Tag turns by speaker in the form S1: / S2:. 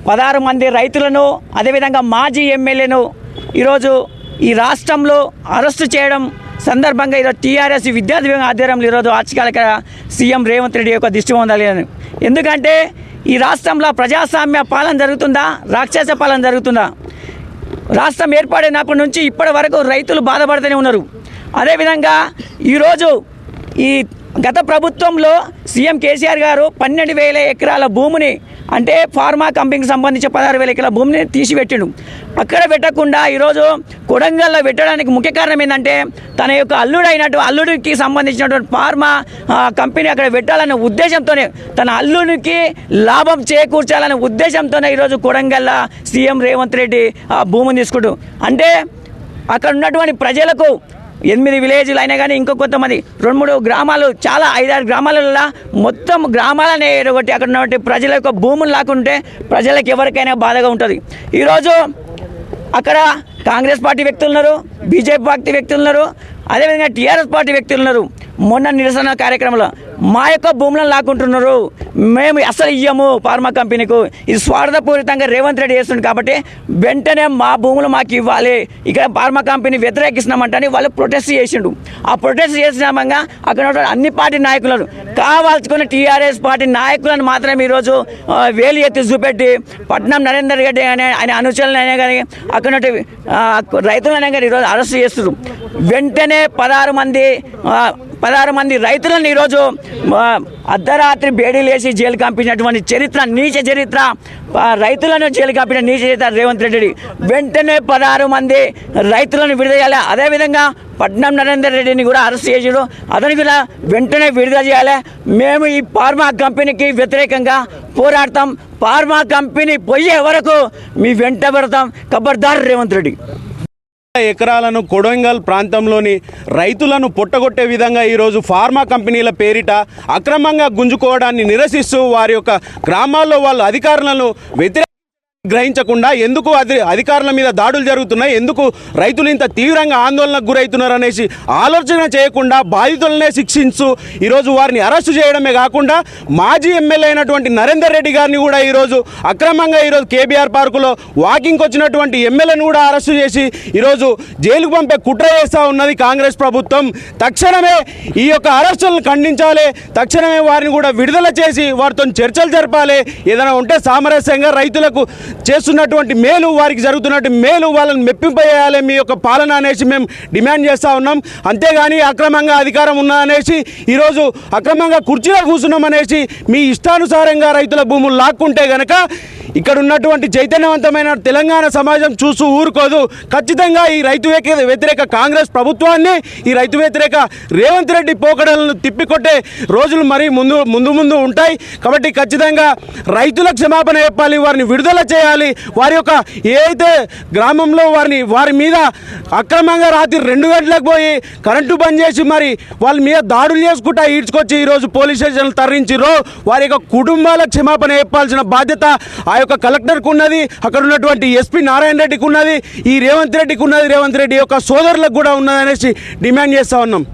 S1: 16 మంది రైతులను అదేవిధంగా మాజీ ఎమ్మెల్యేను ఈరోజు ఈ రాష్ట్రంలో అరెస్టు చేయడం సందర్భంగా ఈరోజు టీఆర్ఎస్ విద్యార్థి విభాగం ఆధ్వర్యంలో ఈరోజు ఆర్చికాలక సీఎం రేవంత్ రెడ్డి యొక్క దిష్టి పొందాలి. ఎందుకంటే ఈ రాష్ట్రంలో ప్రజాస్వామ్య పాలన జరుగుతుందా, రాక్షస పాలన జరుగుతుందా? రాష్ట్రం ఏర్పడినప్పటి నుంచి ఇప్పటి వరకు రైతులు బాధపడుతూనే ఉన్నారు. అదేవిధంగా ఈరోజు ఈ గత ప్రభుత్వంలో సీఎం కేసీఆర్ గారు 12,000 ఎకరాల భూమిని, అంటే ఫార్మా కంపెనీకి సంబంధించి 16,000 ఎకరాల భూమిని తీసిపెట్టిండు. అక్కడ పెట్టకుండా ఈరోజు కొడంగల్లో పెట్టడానికి ముఖ్య కారణం ఏంటంటే తన యొక్క అల్లుడికి సంబంధించినటువంటి ఫార్మా కంపెనీ అక్కడ పెట్టాలనే ఉద్దేశంతోనే, తన అల్లుడికి లాభం చేకూర్చాలనే ఉద్దేశంతోనే ఈరోజు కొడంగల్ల సీఎం రేవంత్ రెడ్డి ఆ భూమిని తీసుకుంటూ, అంటే అక్కడ ఉన్నటువంటి ప్రజలకు 8 విలేజ్లు అయినా కానీ ఇంకో కొంతమంది 2-3 గ్రామాలు, చాలా 5-6 గ్రామాలలో మొత్తం గ్రామాలనే ఎడగొట్టి అక్కడ ఉన్నటువంటి ప్రజల యొక్క భూములు లాక్కుంటే ప్రజలకు ఎవరికైనా బాధగా ఉంటుంది. ఈరోజు అక్కడ కాంగ్రెస్ పార్టీ వ్యక్తులు ఉన్నారు, బీజేపీ పార్టీ వ్యక్తులు ఉన్నారు, అదేవిధంగా టీఆర్ఎస్ పార్టీ వ్యక్తులు ఉన్నారు. మొన్న నిరసన కార్యక్రమంలో మా యొక్క భూములను లాక్కుంటున్నారు, మేము అసలు ఇయ్యము ఫార్మా కంపెనీకు, ఇది స్వార్థపూరితంగా రేవంత్ రెడ్డి చేస్తుంది కాబట్టి వెంటనే మా భూములు మాకు ఇవ్వాలి, ఇక్కడ ఫార్మా కంపెనీ వ్యతిరేకిస్తున్నామంటని వాళ్ళు ప్రొటెస్ట్ చేసిండు. ఆ ప్రొటెస్ట్ చేసినామంగా అక్కడ అన్ని పార్టీ నాయకులను కావాల్సుకున్న టీఆర్ఎస్ పార్టీ నాయకులను మాత్రమే ఈరోజు వేలు ఎత్తి చూపెట్టి పట్నం నరేందర్ రెడ్డి ఆయన అనుచరులైనా కానీ అక్కడ రైతులైనా కానీ ఈరోజు అరెస్ట్ చేస్తున్నారు. వెంటనే 16 మంది రైతులను ఈరోజు అర్ధరాత్రి బేడీలు వేసి జైలు పంపించినటువంటి చరిత్ర, నీచ చరిత్ర, రైతులను జైలు పంపిన నీచ చరిత్ర రేవంత్ రెడ్డి. వెంటనే 16 మంది రైతులను విడుదల చేయాలి. అదేవిధంగా పట్నం నరేందర్ రెడ్డిని కూడా అరెస్ట్ చేసారు, అతనికి కూడా వెంటనే విడుదల చేయాలి. మేము ఈ ఫార్మా కంపెనీకి వ్యతిరేకంగా పోరాడతాం, ఫార్మా కంపెనీ పోయే వరకు మీ వెంట పెడతాం. ఖబర్దార్ రేవంత్ రెడ్డి.
S2: ఎకరాలను కొడంగల్ ప్రాంతంలోని రైతులను పొట్టగొట్టే విధంగా ఈరోజు ఫార్మా కంపెనీల పేరిట అక్రమంగా గుంజుకోవడాన్ని నిరసిస్తూ వారి యొక్క గ్రామాల్లో వాళ్ళ అధికారులను గ్రహించకుండా ఎందుకు అధికారుల మీద దాడులు జరుగుతున్నాయి, ఎందుకు రైతులు ఇంత తీవ్రంగా ఆందోళనకు గురవుతున్నారు అనేసి ఆలోచన చేయకుండా బాధితులనే శిక్షించు ఈరోజు వారిని అరెస్టు చేయడమే కాకుండా మాజీ ఎమ్మెల్యే అయినటువంటి నరేందర్ రెడ్డి గారిని కూడా ఈరోజు అక్రమంగా ఈరోజు కేబీఆర్ పార్కులో వాకింగ్కి వచ్చినటువంటి ఎమ్మెల్యేను కూడా అరెస్టు చేసి ఈరోజు జైలుకు పంపే కుట్ర చేస్తూ ఉన్నది కాంగ్రెస్ ప్రభుత్వం. తక్షణమే ఈ యొక్క అరెస్టులను ఖండించాలి, తక్షణమే వారిని కూడా విడుదల చేసి వారితో చర్చలు జరపాలి. ఏదైనా ఉంటే సామరస్యంగా రైతులకు చేస్తున్నటువంటి మేలు, వారికి జరుగుతున్నటువంటి మేలు వాళ్ళని మెప్పింపజేయాలి మీ యొక్క పాలన అనేసి మేము డిమాండ్ చేస్తూ ఉన్నాం. అంతేగాని అక్రమంగా అధికారం ఉన్నా అనేసి ఈరోజు అక్రమంగా కుర్చీలో కూర్చున్నాం అనేసి మీ ఇష్టానుసారంగా రైతుల భూములు లాక్కుంటే గనక ఇక్కడ ఉన్నటువంటి చైతన్యవంతమైన తెలంగాణ సమాజం చూస్తూ ఊరుకోదు. ఖచ్చితంగా ఈ రైతు వ్యతిరేక కాంగ్రెస్ ప్రభుత్వాన్ని, ఈ రైతు వ్యతిరేక రేవంత్ రెడ్డి పోకడలను తిప్పికొట్టే రోజులు మరీ ముందు ఉంటాయి. కాబట్టి ఖచ్చితంగా రైతులకు క్షమాపణ చెప్పాలి, వారిని విడుదల చేయాలి. వారి యొక్క ఏదైతే గ్రామంలో వారి మీద అక్రమంగా రాత్రి 2 గంటలకు పోయి కరెంటు బంద్ చేసి మరి వాళ్ళ మీద దాడులు చేసుకుంటా ఈడ్చుకొచ్చి ఈరోజు పోలీస్ స్టేషన్లు తరలించిరో వారి యొక్క కుటుంబాలకు క్షమాపణ చెప్పాల్సిన బాధ్యత ఆ యొక్క కలెక్టర్కు ఉన్నది, అక్కడ ఉన్నటువంటి ఎస్పీ నారాయణ రెడ్డికి ఉన్నది, ఈ రేవంత్ రెడ్డికి ఉన్నది, రేవంత్ రెడ్డి యొక్క సోదరులకు కూడా ఉన్నది అనేసి డిమాండ్ చేస్తూ ఉన్నాం.